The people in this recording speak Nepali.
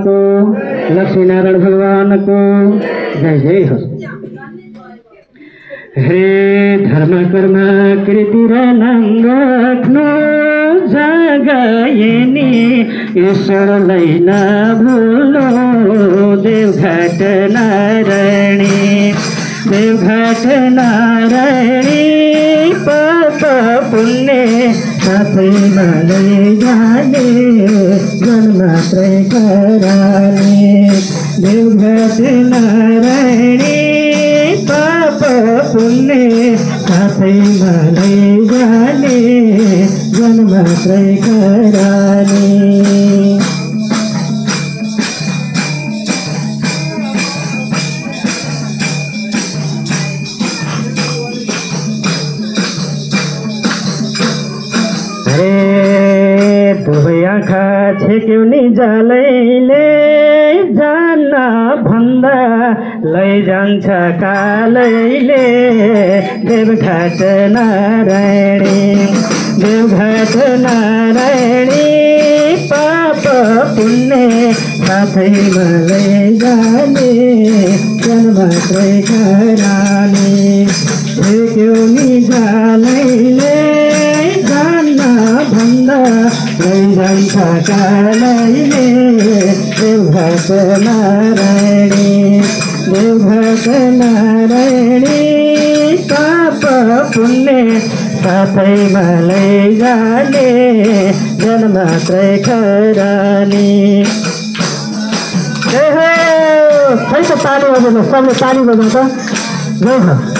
को लक्ष्मी नारायण भगवान को जय जय हो। हे धर्म कर्म कृति र नाम राख्नु जगायनी ईश्वरलाई नभुल्नु देवघाट नारायणी देवघाट नारायणी पाप पुण्य सबैमा लैजाने जन्मात्रै कराने देवघाट नारायणी पाप पुण्य सबैमा लैजाने जन्मात्रै कराने। दुवै आँखा छेक्यौ नि जालैले जान्न भन्दा लैजान्छ कालैले देवघाट नारायणी देवघाट नारायणी पाप पुण्य साथैमा लैजाने जन्मात्रै कराने छेक्यौ नि जालैले भन्दा लैजान्छ कालैले देवघाट नारायणी देवघाट नारायणी पाप पुण्य साथैमा लैजाने जन्मात्रै कराने। जय हो। खै त ताली बजाउनु सबले ताली बजाउँछ। जय हो।